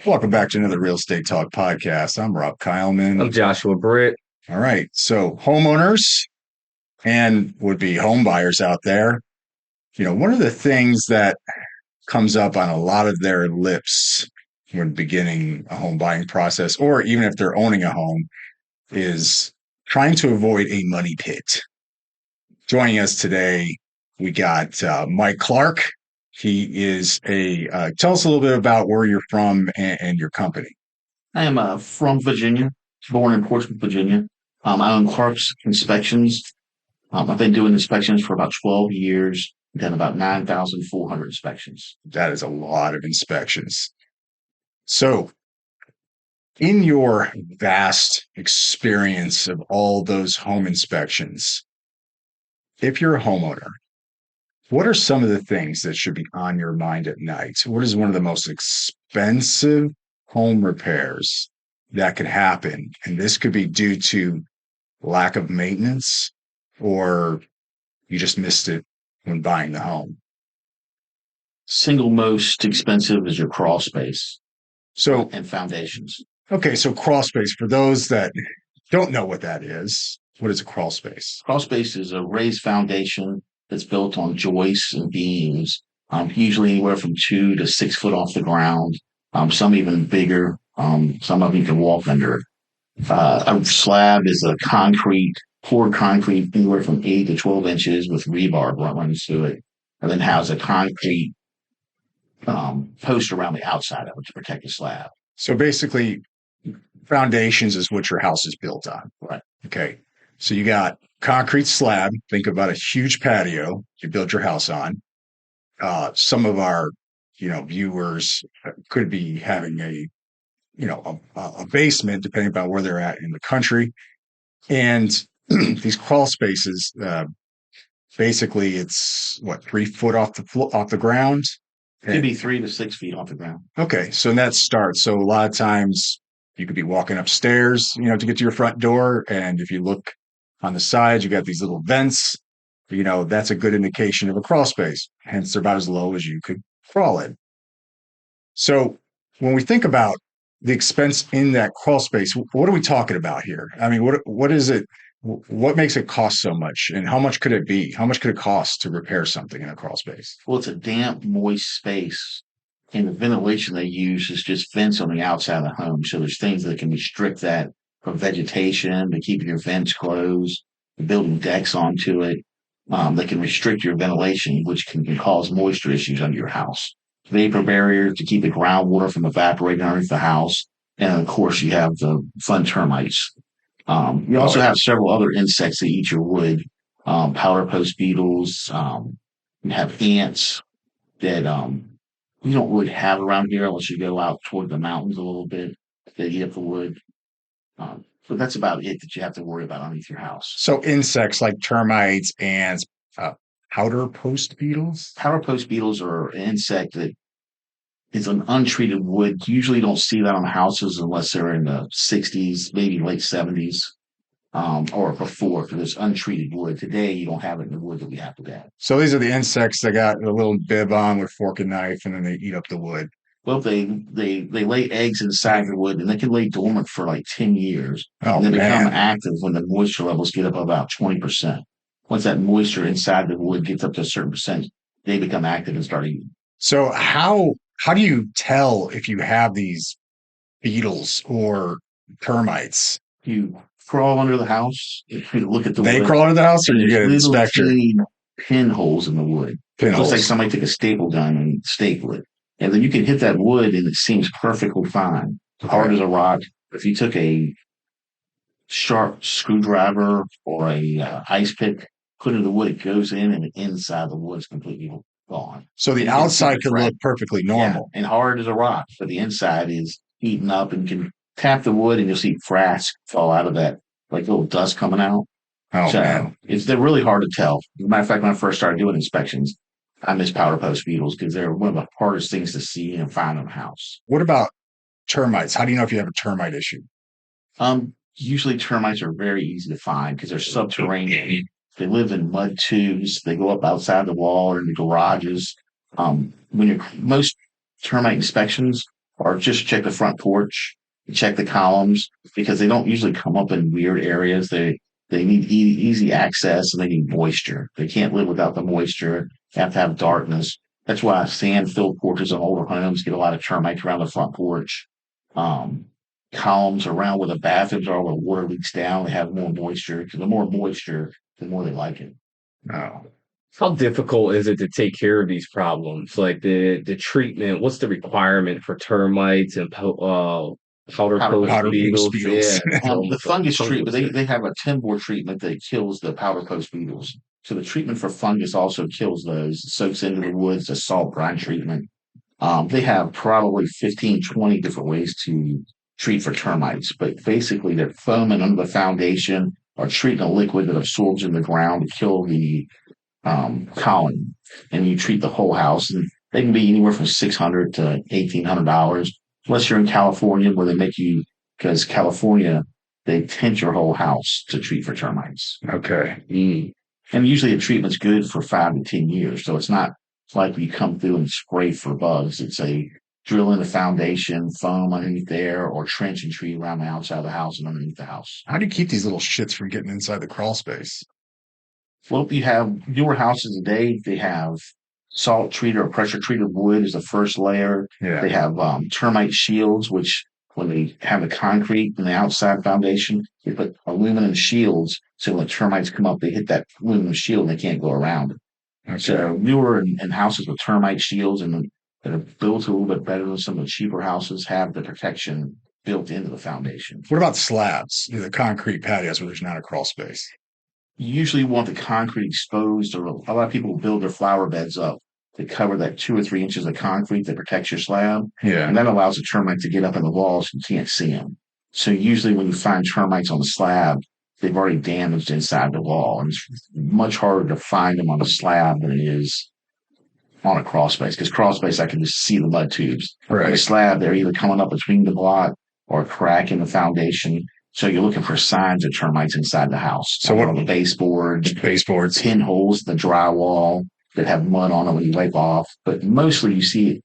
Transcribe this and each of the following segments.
Welcome back to another Real Estate Talk podcast. I'm Rob I'm Kyleman. Joshua Britt. All right. So, homeowners and would be home buyers out there, one of the things that comes up on a lot of their lips when beginning a home buying process, or even if they're owning a home, is trying to avoid a money pit. Joining us today, we got Mike Clark. He is tell us a little bit about where you're from and your company. I am from Virginia, born in Portsmouth, Virginia. I own Clark's Inspections. I've been doing inspections for about 12 years, done about 9,400 inspections. That is a lot of inspections. So, in your vast experience of all those home inspections, if you're a homeowner, what are some of the things that should be on your mind at night? What is one of the most expensive home repairs that could happen? And this could be due to lack of maintenance, or you just missed it when buying the home. Single most expensive is your crawl space So, and foundations. okay, so crawl space, for those that don't know what that is, what is a crawl space? Crawl space is a raised foundation that's built on joists and beams, usually anywhere from 2 to 6 foot off the ground, some even bigger. Some of you can walk under. A slab is a poured concrete, anywhere from 8 to 12 inches with rebar runs through it, and then has a concrete post around the outside of it to protect the slab. So basically, foundations is what your house is built on. Right. Okay. So you got concrete slab. Think about a huge patio you build your house on. Some of our, viewers could be having a basement, depending upon where they're at in the country. And these crawl spaces, basically, it's 3 foot off the ground. Could be 3 to 6 feet off the ground. Okay, so that starts. So a lot of times you could be walking upstairs, to get to your front door, and if you look on the side, you got these little vents. That's a good indication of a crawl space. Hence, they're about as low as you could crawl in. So when we think about the expense in that crawl space, what are we talking about here? I mean, what is it? What makes it cost so much, and how much could it be? How much could it cost to repair something in a crawl space? Well, it's a damp, moist space, and the ventilation they use is just vents on the outside of the home. So there's things that can restrict that from vegetation, to keep your vents closed, building decks onto it. That can restrict your ventilation, which can cause moisture issues under your house. Vapor barriers to keep the groundwater from evaporating underneath the house. And of course, you have the fun termites. You also have several other insects that eat your wood, powder post beetles. You have ants that you don't really have around here unless you go out toward the mountains a little bit. They eat up the wood. So that's about it that you have to worry about underneath your house. So insects like termites, ants, powder post beetles? Powder post beetles are an insect that is an untreated wood. You usually don't see that on houses unless they're in the 60s, maybe late 70s, or before, because it's untreated wood. Today, you don't have it in the wood that we have today. So these are the insects that got a little bib on with fork and knife, and then they eat up the wood. Well, they lay eggs inside the wood, and they can lay dormant for like 10 years. Oh, and they become man. active when the moisture levels get up about 20%. Once that moisture inside the wood gets up to a certain percent, they become active and start eating. So how do you tell if you have these beetles or termites? You crawl under the house, you look at the They wood. crawl under the house, or you get an There's little inspector? teeny pinholes in the wood. It looks like somebody took a staple gun and stapled it. And then you can hit that wood and it seems perfectly fine. Hard as a rock. If you took a sharp screwdriver or a ice pick, put it in the wood, it goes in, and the inside of the wood is completely gone. So the outside could look perfectly normal. Yeah, and hard as a rock, but the inside is eaten up, and can tap the wood and you'll see frass fall out of that, like little dust coming out. Oh, man. They're really hard to tell. As a matter of fact, when I first started doing inspections, I miss powder post beetles because they're one of the hardest things to see and find in a house. What about termites? How do you know if you have a termite issue? Usually termites are very easy to find because they're subterranean. They live in mud tubes. They go up outside the wall or in the garages. Most termite inspections or just check the front porch, check the columns because they don't usually come up in weird areas. They need easy access and they need moisture. They can't live without the moisture. They have to have darkness. That's why sand-filled porches on older homes get a lot of termites around the front porch. Um, Columns around where the bathrooms are, where water leaks down, they have more moisture. Because the more moisture, the more they like it. Oh, How difficult is it to take care of these problems? Like the treatment, what's the requirement for termites and powder post powder post beetles? beetles. Yeah, it's The almost a fungus treatment, fungus. they have a 10-board treatment that kills the powder post beetles. So the treatment for fungus also kills those, soaks into the woods, the salt brine treatment. They have probably 15, 20 different ways to treat for termites, but basically they're foaming under the foundation or treating a liquid that absorbs in the ground to kill the colony. And you treat the whole house, and they can be anywhere from $600 to $1,800, unless you're in California where they make you, because California, they tint your whole house to treat for termites. Okay. Mm. And usually the treatment's good for 5 to 10 years. So it's not like you come through and spray for bugs. It's a drill in the foundation, foam underneath there, or trench and treat around the outside of the house and underneath the house. How do you keep these little shits from getting inside the crawl space? Well, you have newer houses today, they have salt treated or pressure treated wood is the first layer. Yeah. They have termite shields, which when they have the concrete in the outside foundation, they put aluminum shields. So when the termites come up, they hit that aluminum shield and they can't go around it. Okay. So newer and houses with termite shields and that are built a little bit better than some of the cheaper houses have the protection built into the foundation. What about slabs? The concrete patios where there's not a crawl space. You usually want the concrete exposed, or a lot of people build their flower beds up to cover that 2 or 3 inches of concrete that protects your slab. Yeah. And that allows the termite to get up in the walls and you can't see them. So usually when you find termites on the slab, they've already damaged inside the wall. And it's much harder to find them on a slab than it is on a crawl space. Because crawl space, I can just see the mud tubes. On a Right. slab, they're either coming up between the block or a crack in the foundation. So you're looking for signs of termites inside the house. So what- on the baseboards, Baseboards. pinholes in the drywall that have mud on it when you wipe off. But mostly you see it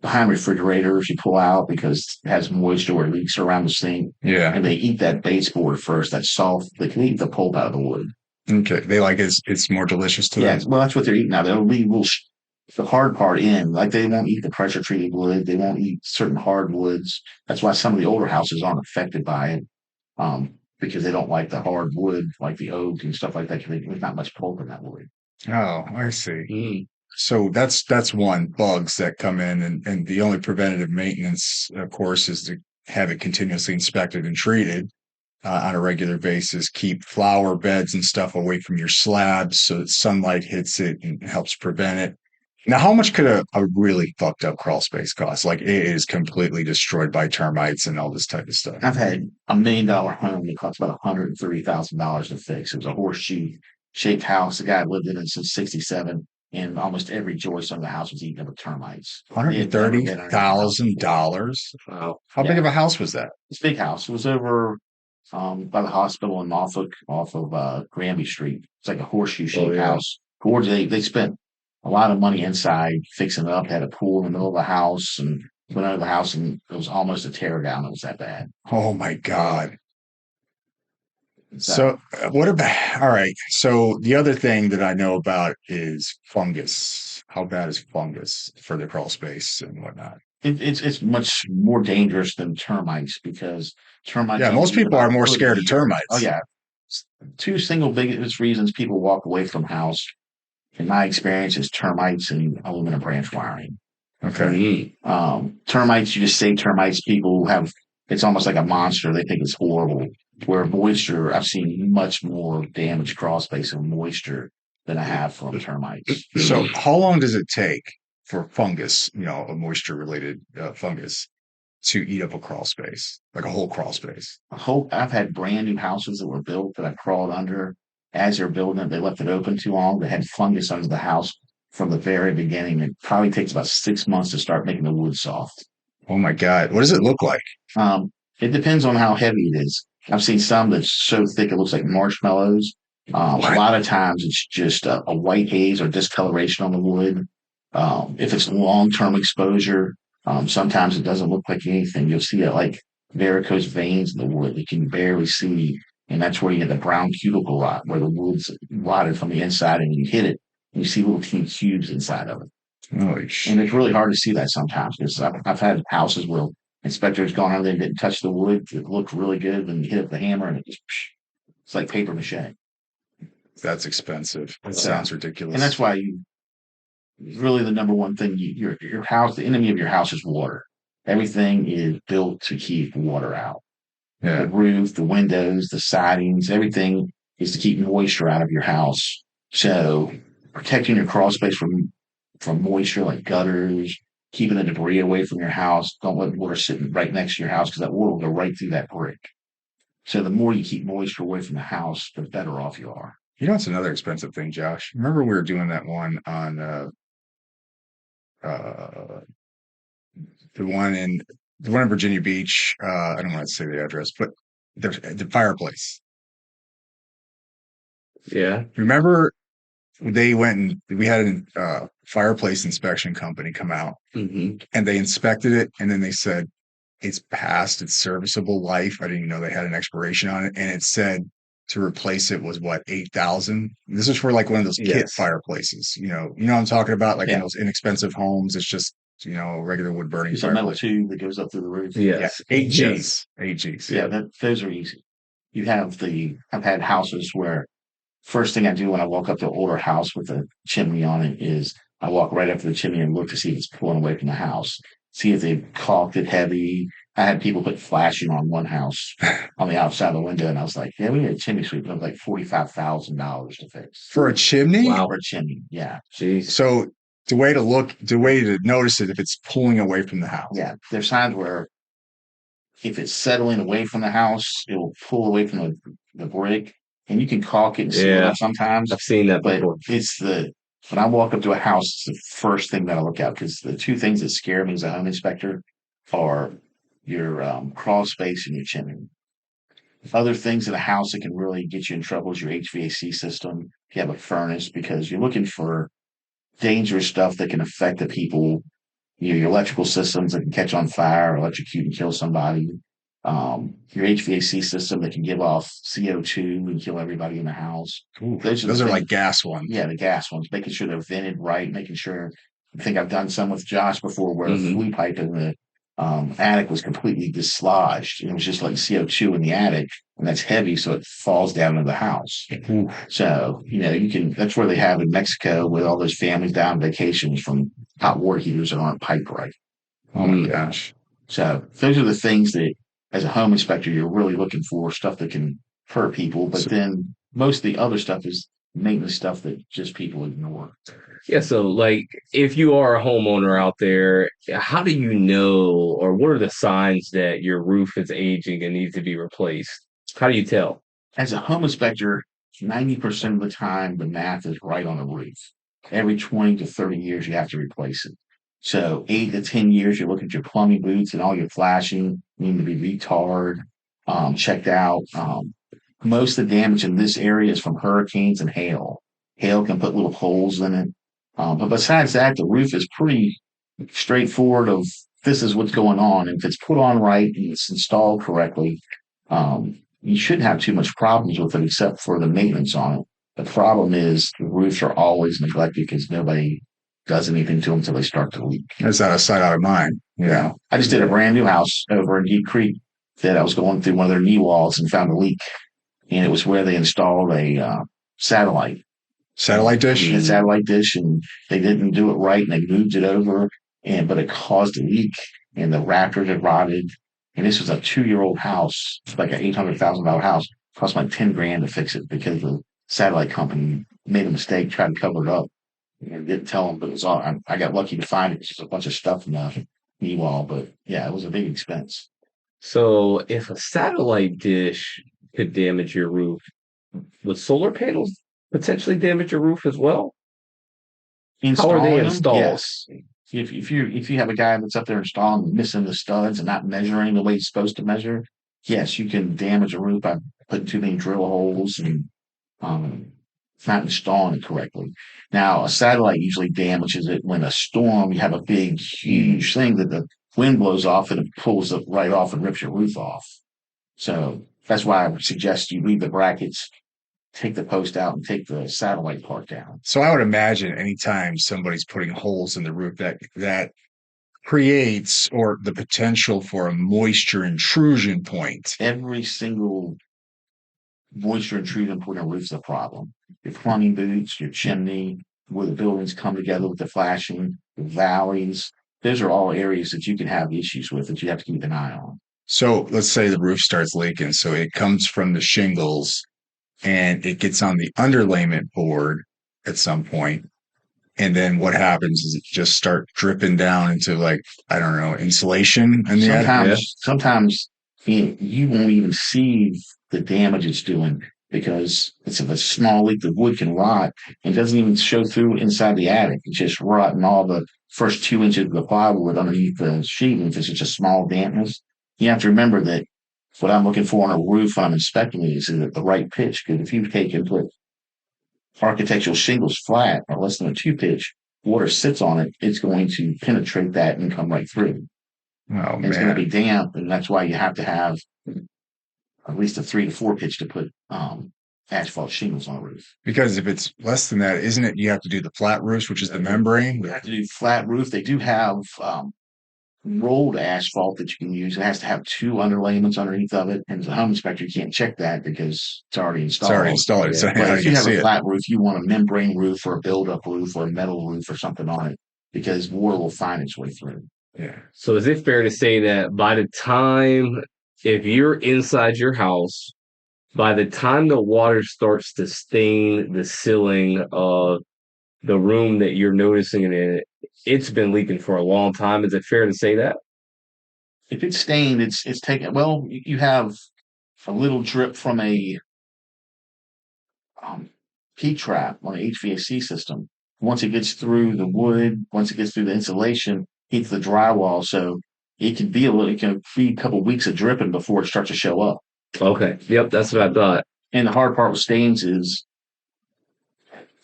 behind refrigerators you pull out because it has moisture or leaks around the sink. Yeah. And they eat that baseboard first, that soft, they can eat the pulp out of the wood. Okay. They like it's more delicious to Yeah, them. well, that's what they're eating now. They'll leave the hard part in. Like they won't eat the pressure treated wood. They won't eat certain hardwoods. That's why some of the older houses aren't affected by it. Because they don't like the hard wood, like the oak and stuff like that. Because there's not much pulp in that wood. Oh, I see. Mm. So that's one, bugs that come in, and the only preventative maintenance, of course, is to have it continuously inspected and treated on a regular basis. Keep flower beds and stuff away from your slabs so that sunlight hits it and helps prevent it. Now, how much could a really fucked up crawl space cost? Like it is completely destroyed by termites and all this type of stuff. I've had $1 million home that cost about $130,000 to fix. It was a horseshoe shaped house. The guy lived in it since '67, and almost every joist on the house was eaten up with termites. $130,000. Wow. How big Yeah. of a house was that? It's a big house. It was over by the hospital in Norfolk, off of Granby Street. It's like a horseshoe shaped yeah. house. Gorgeous. They spent a lot of money inside fixing it up. Had a pool in the middle of the house and went under the house, and it was almost a tear down. It was that bad. Oh my God. So what about, all right. So the other thing that I know about is fungus. How bad is fungus for the crawl space and whatnot? It's much more dangerous than termites because termites. Yeah, most people are more scared of termites. Oh yeah, two single biggest reasons people walk away from house, in my experience, is termites and aluminum branch wiring. Okay. Termites, you just say termites, people have, it's almost like a monster. They think it's horrible. Where moisture, I've seen much more damage crawl space and moisture than I have from termites. So how long does it take for fungus, a moisture related fungus, to eat up a crawl space, like a whole crawl space? I've had brand new houses that were built that I crawled under as they're building it. They left it open too long. They had fungus under the house from the very beginning. It probably takes about 6 months to start making the wood soft. Oh my God. What does it look like? It depends on how heavy it is. I've seen some that's so thick it looks like marshmallows. A lot of times it's just a white haze or discoloration on the wood. If it's long-term exposure, Sometimes it doesn't look like anything. You'll see it like varicose veins in the wood that you can barely see. And that's where you get the brown cuticle rot, where the wood's rotted from the inside and you hit it and you see little teeny cubes inside of it. Holy And it's shit. really hard to see that sometimes because I've had houses where inspectors gone on there and didn't touch the wood. It looked really good. Then you hit it with the hammer and it just, it's like paper mache. That's expensive. That So, sounds ridiculous. and that's why really the number one thing, your house, the enemy of your house is water. Everything is built to keep water out. The Yeah. roof, the windows, the sidings, everything is to keep moisture out of your house. So protecting your crawl space from moisture like gutters, keeping the debris away from your house. Don't let water sit right next to your house because that water will go right through that brick. So the more you keep moisture away from the house, the better off you are. You know, it's another expensive thing, Josh. Remember we were doing that one on uh the one in Virginia Beach. I don't want to say the address, but the fireplace. Yeah. Remember they went and we had a fireplace inspection company come out Hmm. and they inspected it and then they said it's past its serviceable life. I didn't even know they had an expiration on it, and it said to replace it was what, 8,000. This is for like one of those kit Yes. fireplaces. You know what I'm talking about, like in Yeah. those inexpensive homes. It's just regular wood burning It's a metal fireplace. tube that goes up through the roof. Yes. Yeah, eight Yes. Gs, 8 Gs. Yeah, those are easy. I've had houses where first thing I do when I walk up to an older house with a chimney on it is I walk right up to the chimney and look to see if it's pulling away from the house. See if they've caulked it heavy. I had people put flashing on one house on the outside of the window, and I was like, "Yeah, we need a chimney sweep." It was like $45,000 to fix For a chimney. Wow. for a chimney. Yeah, Jeez. So the way to notice it if it's pulling away from the house. yeah. There's times where if it's settling away from the house, it will pull away from the brick, and you can caulk it and seal it Yeah. up sometimes. I've seen that But before. when I walk up to a house, it's the first thing that I look at because the two things that scare me as a home inspector are your crawl space and your chimney. Other things in a house that can really get you in trouble is your HVAC system. If you have a furnace, because you're looking for dangerous stuff that can affect the people, your electrical systems that can catch on fire, electrocute and kill somebody. Your HVAC system that can give off CO2 and kill everybody in the house. Ooh, Those are those the are like things. gas ones. Yeah, the gas ones, making sure they're vented right, making sure. I think I've done some with Josh before where the Mhm. flue pipe in the attic was completely dislodged. And it was just like CO2 in the attic, and that's heavy, so it falls down into the house. Ooh. So, that's where they have in Mexico with all those families down on vacations from hot water heaters that aren't piped right. Oh my Mm. gosh. So those are the things that, as a home inspector, you're really looking for stuff that can hurt people. But So- then most of the other stuff is maintenance stuff that just people ignore. Yeah, so like if you are a homeowner out there, how do you know, or what are the signs that your roof is aging and needs to be replaced? How do you tell? As a home inspector, 90% of the time, the math is right on the roof. Every 20 to 30 years, you have to replace it. So 8 to 10 years, you look at your plumbing boots and all your flashing need to be retard, checked out. Most of the damage in this area is from hurricanes and hail. Hail can put little holes in it. But besides that, the roof is pretty straightforward of this is what's going on. And if it's put on right and it's installed correctly, you shouldn't have too much problems with it except for the maintenance on it. The problem is the roofs are always neglected because nobody does anything to them until they start to leak. That's out of sight, out of mind. Yeah. I just did a brand new house over in Deep Creek that I was going through one of their knee walls and found a leak. And it was where they installed a satellite Satellite dish. and they didn't do it right and they moved it over but it caused a leak and the rafters had rotted. And this was a 2-year-old house, like an $800,000 house. It cost like 10 grand to fix it because the satellite company made a mistake, tried to cover it up and didn't tell them, but it was all, I got lucky to find it. It's just a bunch of stuff in the knee wall, but yeah, it was a big expense. So if a satellite dish could damage your roof, would solar panels potentially damage your roof as well? How are they Installing them? installed? Yes. If you have a guy that's up there installing, missing the studs and not measuring the way he's supposed to measure, yes, you can damage a roof by putting too many drill holes and not installing it correctly. Now, a satellite usually damages it when a storm, you have a big, huge thing that the wind blows off and it pulls it right off and rips your roof off. So that's why I would suggest you leave the brackets, take the post out, and take the satellite part down. So I would imagine anytime somebody's putting holes in the roof that creates or the potential for a moisture intrusion point. Every single moisture intrusion point on a roof is a problem. Your plumbing boots, your chimney, where the buildings come together with the flashing, the valleys, those are all areas that you can have issues with that you have to keep an eye on. So let's say the roof starts leaking. So it comes from the shingles and it gets on the underlayment board at some point. And then what happens is it just start dripping down into like, I don't know, insulation in the attic. Sometimes you won't even see the damage it's doing because it's a small leak. The wood can rot and doesn't even show through inside the attic. It's just rotting all the first 2 inches of the plywood underneath the sheeting if it's just a small dampness. You have to remember that what I'm looking for on a roof when I'm inspecting it is at the right pitch. Because if you take and put architectural shingles flat or less than a 2-pitch, water sits on it, it's going to penetrate that and come right through. Oh, and it's going to be damp, and that's why you have to have at least a 3 to 4 pitch to put asphalt shingles on a roof. Because if it's less than that, isn't it? You have to do the flat roofs, which is the membrane. You have to do flat roof. They do have rolled asphalt that you can use. It has to have 2 underlayments underneath of it, and as a home inspector, you can't check that because it's already installed. It's already installed. Yeah. So But if you have a flat roof, you want a membrane roof or a build-up roof or a metal roof or something on it because water will find its way through. Yeah. So is it fair to say that by the time, if you're inside your house, by the time the water starts to stain the ceiling of the room that you're noticing it in, it's been leaking for a long time. Is it fair to say that? If it's stained, it's taken. Well, you have a little drip from a heat trap on an HVAC system. Once it gets through the wood, once it gets through the insulation, heats the drywall. So it can be a couple of weeks of dripping before it starts to show up. Okay. Yep, that's what I thought. And the hard part with stains is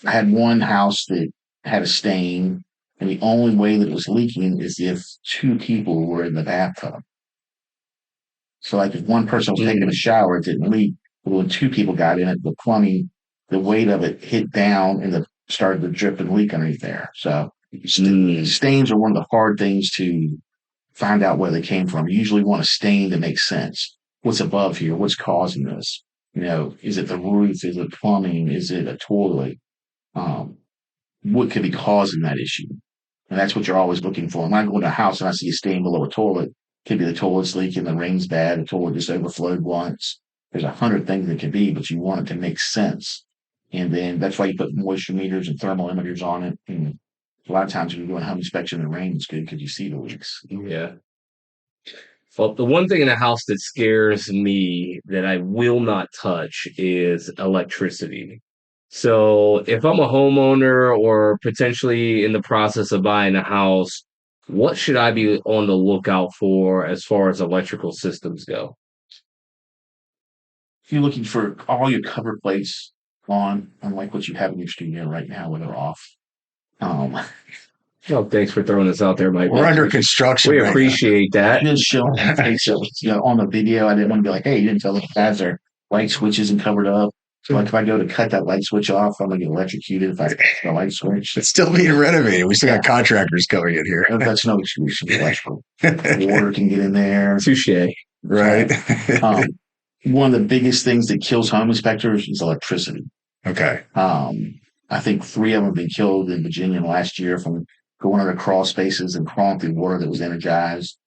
I had one house that had a stain, and the only way that it was leaking is if 2 people were in the bathtub. So like if one person was taking a shower, it didn't leak. But when 2 people got in it, the plumbing, the weight of it hit down and started to drip and leak underneath there. So stains are one of the hard things to find out where they came from. You usually want a stain that makes sense. What's above here? What's causing this? Is it the roof? Is it plumbing? Is it a toilet? What could be causing that issue? And that's what you're always looking for. When I go into a house and I see a stain below a toilet, it could be the toilet's leaking, the rain's bad, the toilet just overflowed once. There's 100 things it could be, but you want it to make sense. And then that's why you put moisture meters and thermal imeters on it. And a lot of times when you do a home inspection, the rain is good because you see the leaks. Yeah. Well, the one thing in a house that scares me that I will not touch is electricity. So if I'm a homeowner or potentially in the process of buying a house, what should I be on the lookout for as far as electrical systems go? If you're looking for all your cover plates on, unlike what you have in your studio right now where they're off. Oh, thanks for throwing this out there, Mike. We're under construction. We appreciate that. Just showing on the video. I didn't want to be like, hey, you didn't tell the guys their light switches and covered up. So like if I go to cut that light switch off, I'm gonna get electrocuted if I cut the light switch. It's still being renovated. We still got contractors coming in here. That's no excuse. Electrical water can get in there. Touche. Right. One of the biggest things that kills home inspectors is electricity. Okay. I think 3 of them have been killed in Virginia last year from going under crawl spaces and crawling through water that was energized.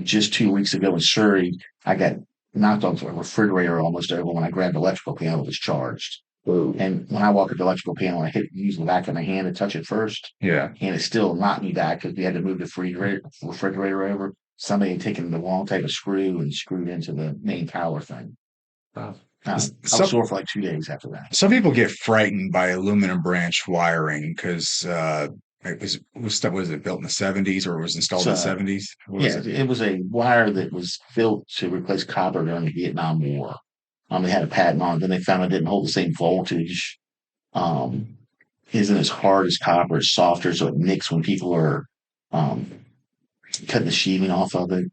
Just 2 weeks ago in Surrey, I got knocked off a refrigerator almost over when I grabbed the electrical panel that was charged. Ooh. And when I walk at the electrical panel, I use the back of my hand to touch it first. Yeah. And it still knocked me back because we had to move the refrigerator over. Somebody had taken the wrong type of screw and screwed into the main power thing. I was sore for like 2 days after that. Some people get frightened by aluminum branch wiring because was it built in the 70s or it was installed in the 70s? It was a wire that was built to replace copper during the Vietnam War. They had a patent on it, then they found it didn't hold the same voltage. um, isn't as hard as copper. It's softer, so it nicks when people are um, cutting the sheathing off of it.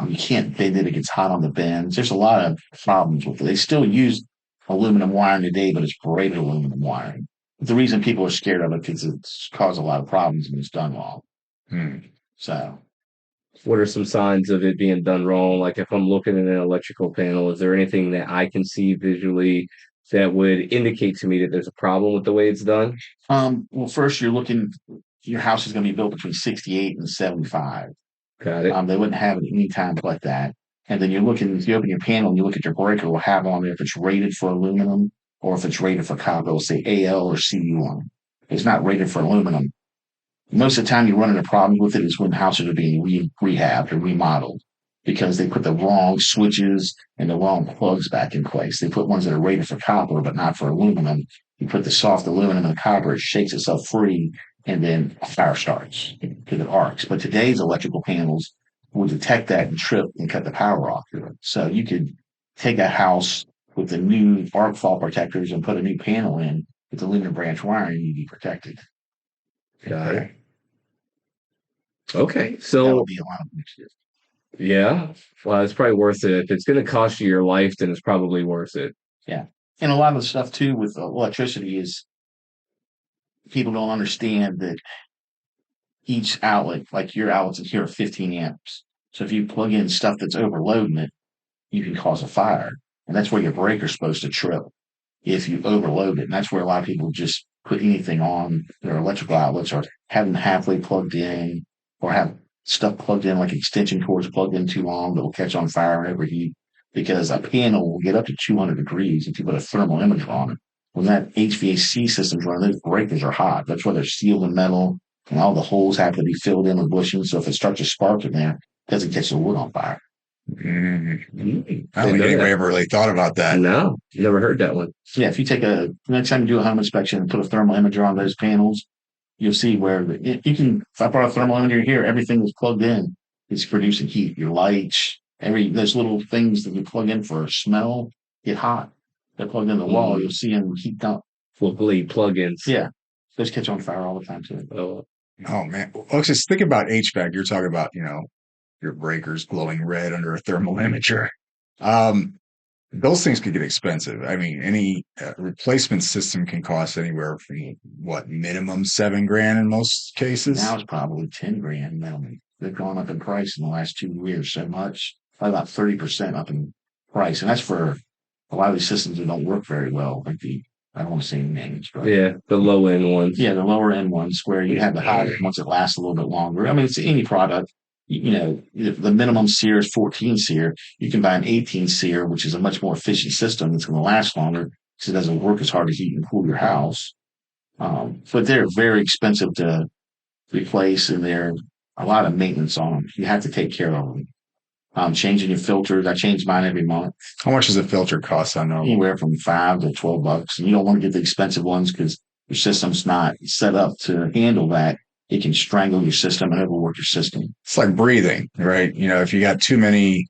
You can't bend it; it gets hot on the bends. There's a lot of problems with it. They still use aluminum wiring today, but it's braided aluminum wiring. The reason people are scared of it because it's caused a lot of problems when it's done wrong. Hmm. So, What are some signs of it being done wrong? Like if I'm looking at an electrical panel, is there anything that I can see visually that would indicate to me that there's a problem with the way it's done? well, first you're looking. Your house is going to be built between 68 and 75. Got it. They wouldn't have it any time like that. And then you're looking, if you open your panel and you look at your breaker, will have on there if it's rated for aluminum or if it's rated for copper, it'll say AL or CU1. It's not rated for aluminum. Most of the time you run into problems with it is when houses are being rehabbed or remodeled because they put the wrong switches and the wrong plugs back in place. They put ones that are rated for copper, but not for aluminum. You put the soft aluminum in the copper, it shakes itself free, and then a fire starts because it arcs. But today's electrical panels will detect that and trip and cut the power off. So you could take a house with the new arc fault protectors and put a new panel in with aluminum branch wiring, you'd be protected. Got it. Okay. That So would be a lot of initiatives. yeah, well, it's probably worth it. If it's going to cost you your life, then it's probably worth it. Yeah. And a lot of the stuff too with electricity is people don't understand that each outlet, like your outlets in here are 15 amps. So if you plug in stuff that's overloading it, you can cause a fire. And that's where your breaker's supposed to trip if you overload it. And that's where a lot of people just put anything on their electrical outlets or have them halfway plugged in or have stuff plugged in like extension cords plugged in too long that will catch on fire and overheat because a panel will get up to 200 degrees if you put a thermal imager on it. When that HVAC system's running, those breakers are hot. That's why they're sealed in metal and all the holes have to be filled in with bushings. So if it starts to spark in there, it doesn't catch the wood on fire. I don't think anybody ever really thought about that. No, never heard that one. Yeah, if you take next time you do a home inspection and put a thermal imager on those panels, you'll see where you can, if I brought a thermal imager here, everything that's plugged in is producing heat. Your lights, those little things that you plug in for smell get hot. They're plugged in the wall. You'll see them heat up. Full bleed plugins. Yeah. Those catch on fire all the time too. Oh man. Well, just think about HVAC. You're talking about, your breakers glowing red under a thermal imager. Those things could get expensive. I mean, any replacement system can cost anywhere from minimum $7,000 in most cases. Now it's probably 10 grand minimum. They've gone up in price in the last 2 years so much, probably about 30% up in price. And that's for a lot of these systems that don't work very well, like I don't want to say names, but Yeah, the low end ones. yeah, the lower end ones where you have the higher ones that last a little bit longer. I mean, it's any product. If the minimum SEER is 14 SEER, you can buy an 18 SEER, which is a much more efficient system that's going to last longer because it doesn't work as hard to heat and cool your house. But they're very expensive to replace, and they're a lot of maintenance on them. You have to take care of them. Changing your filters, I change mine every month. How much does a filter cost? I know anywhere from $5 to $12, and you don't want to get the expensive ones because your system's not set up to handle that. It can strangle your system and overwork your system. It's like breathing, right? If you got too many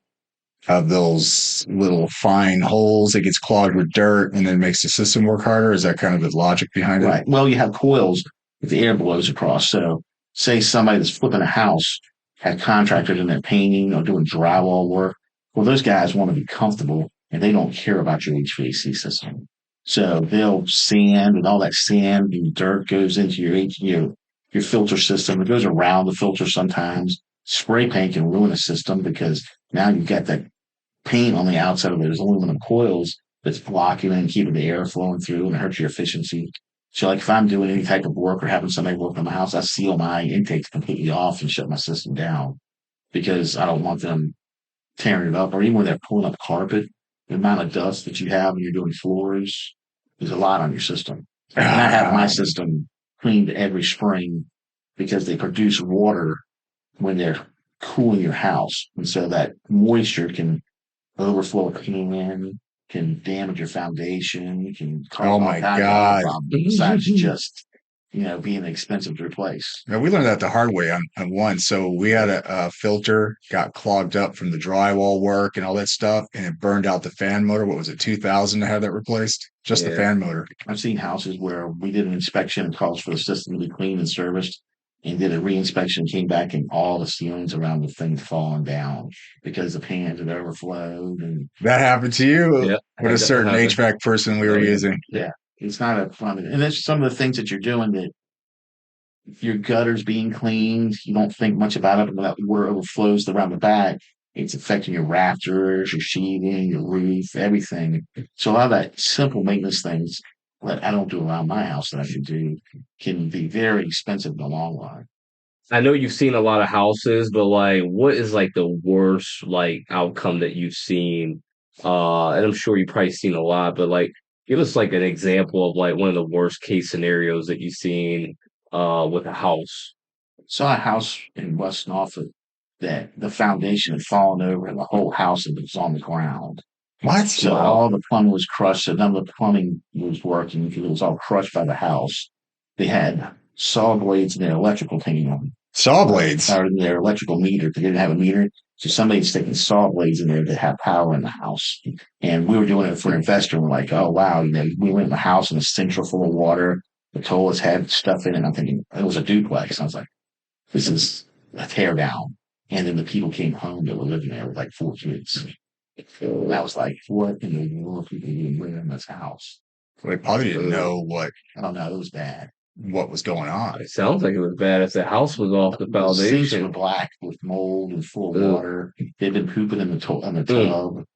of those little fine holes, it gets clogged with dirt and then makes the system work harder. Is that kind of the logic behind it? Right. Well, you have coils that the air blows across. So say somebody that's flipping a house had contractors in there painting or doing drywall work. Well, those guys want to be comfortable and they don't care about your HVAC system. So they'll sand, and all that sand and dirt goes into your filter system. It goes around the filter sometimes. Spray paint can ruin a system because now you've got that paint on the outside of those aluminum coils that's blocking and keeping the air flowing through, and it hurts your efficiency. So like if I'm doing any type of work or having somebody work on my house, I seal my intakes completely off and shut my system down because I don't want them tearing it up. Or even when they're pulling up carpet, the amount of dust that you have when you're doing floors is a lot on your system. And I have my system cleaned every spring because they produce water when they're cooling your house. And so that moisture can overflow a pan, can damage your foundation, can cause Oh my God. problems besides just being expensive to replace. Now, we learned that the hard way on one. So we had a filter got clogged up from the drywall work and all that stuff, and it burned out the fan motor. What was it, 2000 to have that replaced? Just the Yeah. fan motor. I've seen houses where we did an inspection and calls for the system to be cleaned and serviced, and did a re-inspection, came back, and all the ceilings around the thing fallen down because the pans had overflowed. And That happened to you Yeah. with a certain Happened. HVAC person we were using. yeah, it's not a fun. And that's some of the things that you're doing that your gutters being cleaned, you don't think much about it, but that water overflows around the back. It's affecting your rafters, your sheathing, your roof, everything. So a lot of that simple maintenance things that I don't do around my house that I should do can be very expensive in the long run. I know you've seen a lot of houses, but like, what is like the worst like outcome that you've seen? And I'm sure you've probably seen a lot, but like, give us like an example of like one of the worst case scenarios that you've seen with a house. Saw a house in West Norfolk that the foundation had fallen over and the whole house was on the ground. What? So all the plumbing was crushed. So none of the plumbing was working because it was all crushed by the house. They had saw blades in their electrical tank, Saw blades. or in their electrical meter. They didn't have a meter. So somebody's sticking saw blades in there to have power in the house. And we were doing it for an investor. And we're like, oh, wow. And then we went in the house and the sinks were full of water. The toilets had stuff in it. And I'm thinking it was a duplex. I was like, this is a tear down. And then the people came home that were living there with like 4 kids. And I was like, what in the world are people doing living in this house? They probably didn't know I don't know. It was bad. what was going on. It sounds like it was bad if the house was off the The sinks were foundation. black with mold and full of Ugh. water. They'd been pooping in the tub.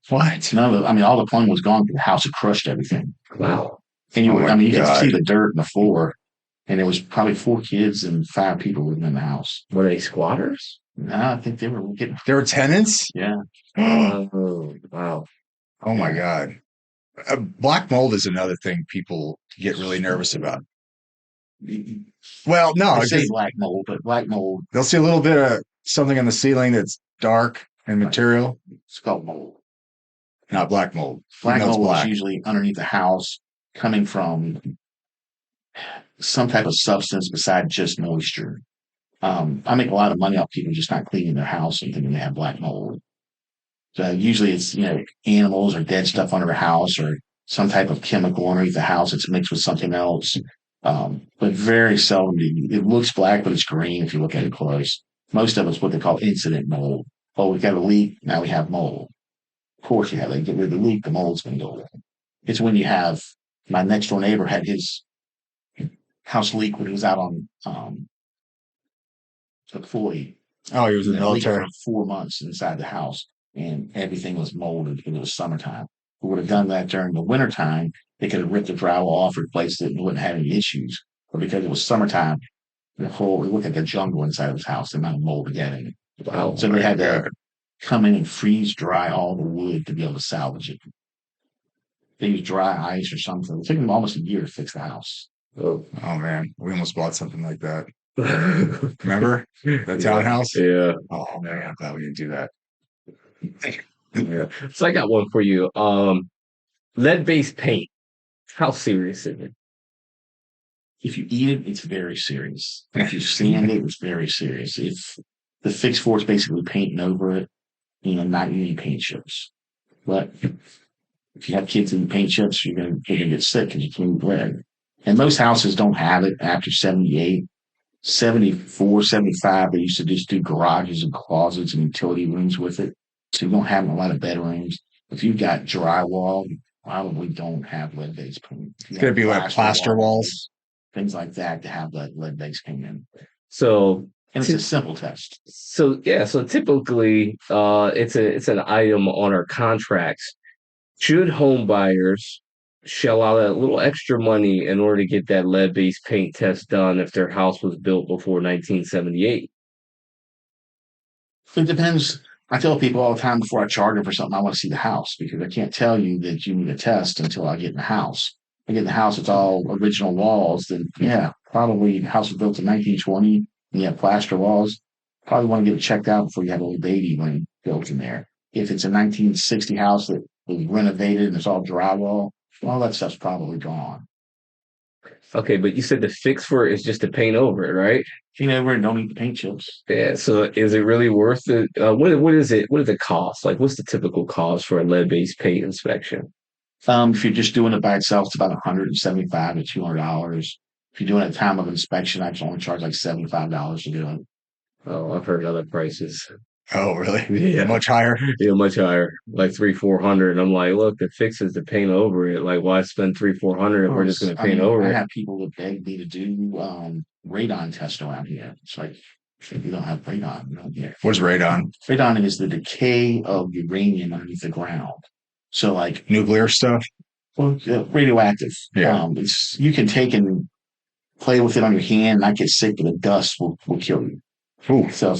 What? None of it, I mean, all the plumbing was gone because the house had crushed everything. Wow. And Oh my you could God. see the dirt in the floor. And there was probably 4 kids and 5 people living in the house. Were they squatters? No, I think they were getting, There were tenants? yeah. Oh, wow. Oh my God. Black mold is another thing people get really nervous about. Well, no, I say because black mold, but black mold, they'll see a little bit of something on the ceiling that's dark and material, it's called mold. not black mold. Black No, it's mold is black. usually underneath the house coming from some type of substance besides just moisture. I make a lot of money off people just not cleaning their house and thinking they have black mold. So usually it's, animals or dead stuff under the house or some type of chemical underneath the house. It's mixed with something else. But very seldom it looks black, but it's green if you look at it close. Most of it's what they call incident mold. Oh, we've got a leak. Now we have mold. Of course you have. They get rid of the leak. The mold's going to go away. It's when you have, my next door neighbor had his house leak when he was out on, deployed. Oh, he was in the And it leaked military. for 4 months inside the house, and everything was molded because it was summertime. We would have done that during the wintertime. They could have ripped the drywall off, replaced it, and wouldn't have any issues. But because it was summertime, it looked like a jungle inside of his house. The amount of mold again. Wow. So they had to come in and freeze dry all the wood to be able to salvage it. They used dry ice or something. It took them almost a year to fix the house. Oh. Oh man, we almost bought something like that. Remember that townhouse? Yeah. Oh man, I'm glad we didn't do that. Yeah. So I got one for you. Lead-based paint. How serious is it? If you eat it, it's very serious. If you sand it, it's very serious. If the fix for it's basically painting over it, not using paint chips. But if you have kids eating paint chips, you're gonna get sick because you can't eat lead. And most houses don't have it after 78, 74, 75. They used to just do garages and closets and utility rooms with it. So you don't have a lot of bedrooms. If you've got drywall, you probably don't have lead-based paint. It's gonna be like plaster walls. Things like that to have that lead-based paint in. So And it's a simple test. So typically it's an item on our contracts. Should home buyers shell out a little extra money in order to get that lead-based paint test done if their house was built before 1978? It depends. I tell people all the time before I charge them for something, I want to see the house because I can't tell you that you need a test until I get in the house. I get in the house, it's all original walls. Then, yeah, probably the house was built in 1920 and you have plaster walls. Probably want to get it checked out before you have a little baby when built in there. If it's a 1960 house that was renovated and it's all drywall, all that stuff's probably gone. Okay, but you said the fix for it is just to paint over it, right? You never don't eat the paint chips. Yeah. So is it really worth it? What is it? What is the cost? Like, what's the typical cost for a lead-based paint inspection? If you're just doing it by itself, it's about 175 to $200. If you're doing it at time of inspection, I can only charge like $75 to do it. Oh, I've heard other prices. Oh, really? Yeah. Much higher? Yeah, much higher, like 300, 400. I'm like, look, the fix is to paint over it. Like, why spend 300, 400 if we're just going to I paint mean, over I it? have people that beg me to do radon tests around here. It's like, if you don't have radon around here. What's radon? Radon is the decay of uranium underneath the ground. So, like, Nuclear stuff? well, radioactive. Yeah. It's you can take and play with it on your hand, not get sick, but the dust will kill you. Ooh. So,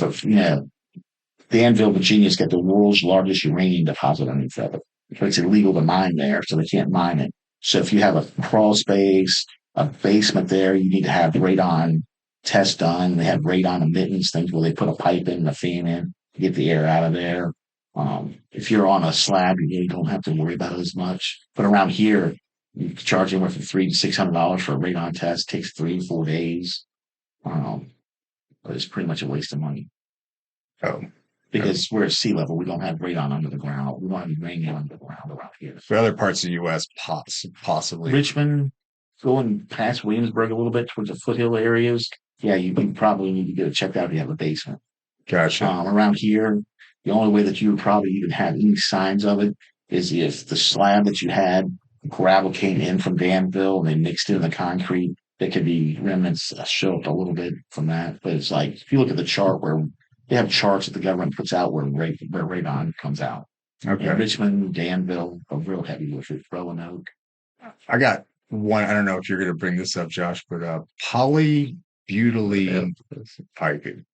Danville, Virginia's got the world's largest uranium deposit underneath of it. But it's illegal to mine there, so they can't mine it. So if you have a crawl space, a basement there, you need to have radon tests done. They have radon emittance things where they put a pipe in and a fan in to get the air out of there. If you're on a slab, you really don't have to worry about it as much. But around here, you can charge anywhere from $300 to $600 for a radon test. It takes 3 to 4 days. Um, but it's pretty much a waste of money. Oh. Because we're at sea level, we don't have radon under the ground. We don't have uranium under the ground around here. For other parts of the U.S., possibly. Richmond, going past Williamsburg a little bit towards the foothill areas, yeah, you probably need to get it checked out if you have a basement. Gotcha. Around here, the only way that you would probably even have any signs of it is if the slab that you had, gravel came in from Danville and they mixed it in the concrete. There could be remnants show up a little bit from that. But it's like, if you look at the chart where they have charts that the government puts out where radon comes out. Okay. And Richmond, Danville are real heavy with it, Roanoke. I got one. I don't know if you're going to bring this up, Josh, but polybutylene piping.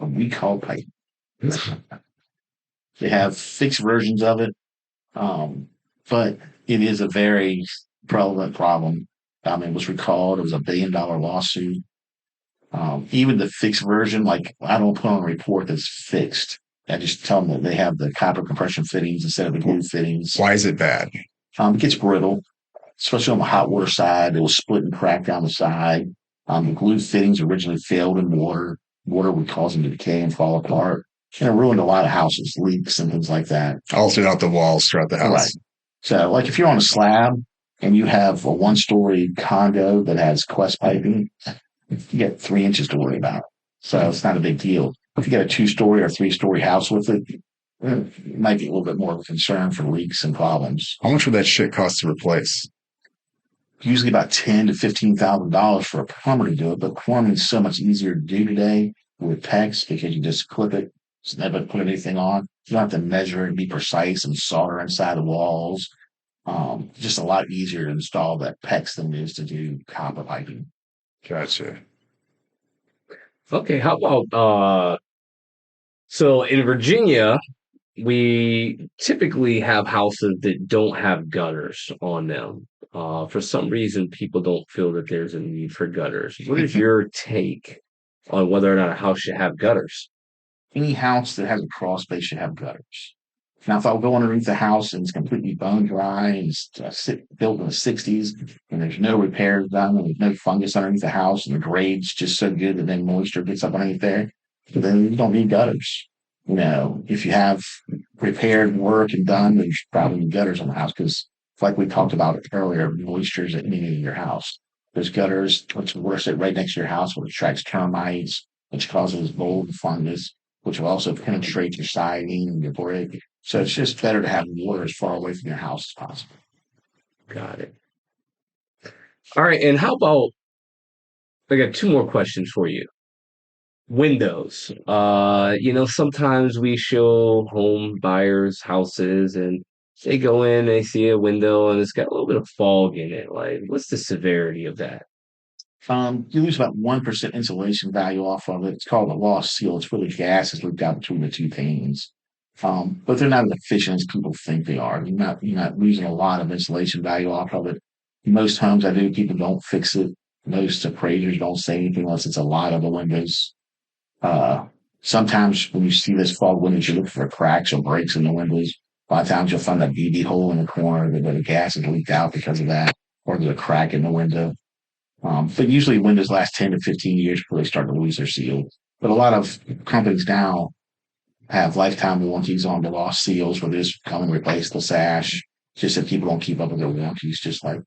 We call pipe. They have fixed versions of it, but it is a very prevalent problem. I mean, it was recalled. It was $1 billion lawsuit. Even the fixed version, like I don't put on a report that's fixed. I just tell them that they have the copper compression fittings instead of the glue fittings. Why is it bad? It gets brittle, especially on the hot water side. It will split and crack down the side. The glue fittings originally failed in water. Water would cause them to decay and fall apart. And it ruined a lot of houses, leaks and things like that. All throughout the walls, throughout the house. Right. So, like if you're on a slab and you have a 1-story condo that has Quest piping, you get 3 inches to worry about. So it's not a big deal. If you get a 2-story or 3-story house with it, it might be a little bit more of a concern for leaks and problems. How much would that shit cost to replace? Usually about $10,000 to $15,000 for a plumber to do it, but plumbing is so much easier to do today with PEX because you just clip it, snap it, put anything on. You don't have to measure and be precise and solder inside the walls. Just a lot easier to install that PEX than it is to do copper piping. Gotcha. Okay, how about so in Virginia, we typically have houses that don't have gutters on them. For some reason, people don't feel that there's a need for gutters. What is your take on whether or not a house should have gutters? Any house that has a crawl space should have gutters. Now, if I go underneath the house and it's completely bone dry and it's built in the 60s and there's no repairs done and there's no fungus underneath the house and the grade's just so good that then moisture gets up underneath there, then you don't need gutters. If you have repaired work and done, then you should probably need gutters on the house because, like we talked about earlier, moisture is eating in your house. There's gutters, which will sit right next to your house, which attracts termites, which causes mold and fungus, which will also penetrate your siding and your brick. So it's just better to have water as far away from your house as possible. Got it. All right, and how about I got 2 more questions for you. Windows. Sometimes we show home buyers houses and they go in, they see a window and it's got a little bit of fog in it. Like, what's the severity of that? You lose about 1% insulation value off of it. It's called a lost seal. It's really gas is leaked out between the 2 panes. But they're not as efficient as people think they are. You're not losing a lot of insulation value off of it. Most homes I do, people don't fix it. Most appraisers don't say anything unless it's a lot of the windows. Sometimes when you see this fog windows, you look for cracks or breaks in the windows. A lot of times you'll find that BB hole in the corner where the gas is leaked out because of that. or there's a crack in the window. But usually windows last 10 to 15 years before they start to lose their seal. But a lot of companies now have lifetime warranties on the lost seals where they just come and replace the sash, just that people don't keep up with their warranties, just like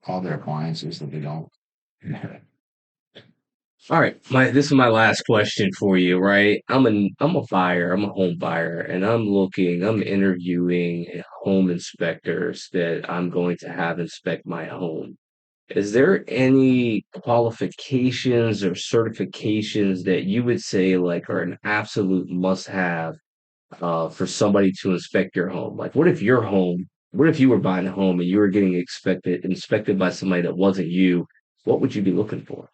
all their appliances that they don't. All right, this is my last question for you, right? I'm a buyer, I'm a home buyer, and I'm interviewing home inspectors that I'm going to have inspect my home. Is there any qualifications or certifications that you would say like are an absolute must-have for somebody to inspect your home? Like, what if you were buying a home and you were getting inspected by somebody that wasn't you? What would you be looking for?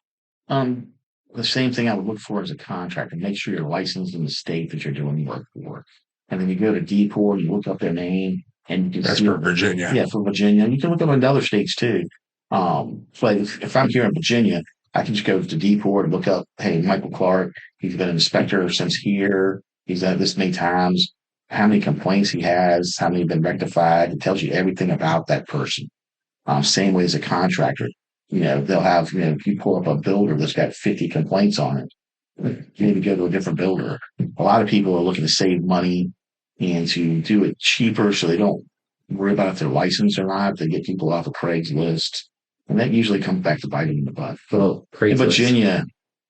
Um, the same thing I would look for as a contractor. Make sure you're licensed in the state that you're doing work for. And then you go to Depot, you look up their name, and you can That's see, for Virginia. yeah, for Virginia. You can look up in other states too. But if I'm here in Virginia, I can just go to Depot and look up, hey, Michael Clark, he's been an inspector since here. He's done this many times. How many complaints he has, how many have been rectified. It tells you everything about that person. Same way as a contractor. They'll have, if you pull up a builder that's got 50 complaints on it, you need to go to a different builder. A lot of people are looking to save money and to do it cheaper so they don't worry about if they're licensed or not. They get people off of Craigslist. And that usually comes back to bite them in the butt. Oh, In Craigslist. Virginia,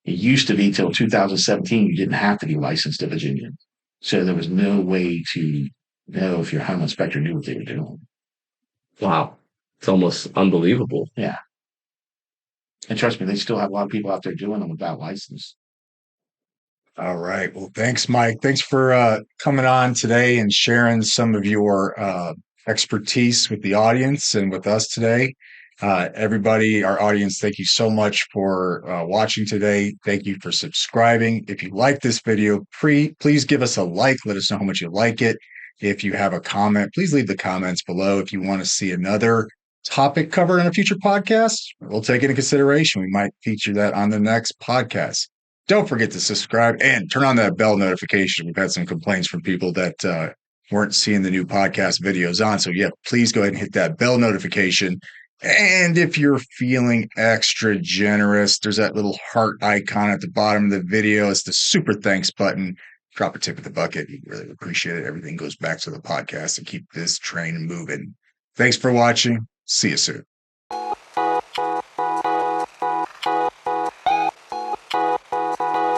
it used to be till 2017, you didn't have to be licensed in Virginia. So there was no way to know if your home inspector knew what they were doing. Wow. It's almost unbelievable. Yeah. And trust me, they still have a lot of people out there doing them without license. All right. Well, thanks, Mike. Thanks for coming on today and sharing some of your expertise with the audience and with us today. Everybody, our audience, thank you so much for watching today. Thank you for subscribing. If you like this video, please give us a like. Let us know how much you like it. If you have a comment, please leave the comments below. If you want to see another topic covered in a future podcast, we'll take it into consideration. We might feature that on the next podcast. Don't forget to subscribe and turn on that bell notification. We've had some complaints from people that weren't seeing the new podcast videos on. So, yeah, please go ahead and hit that bell notification. And if you're feeling extra generous, there's that little heart icon at the bottom of the video. It's the super thanks button. Drop a tip of the bucket. We really appreciate it. Everything goes back to the podcast to keep this train moving. Thanks for watching. See you soon.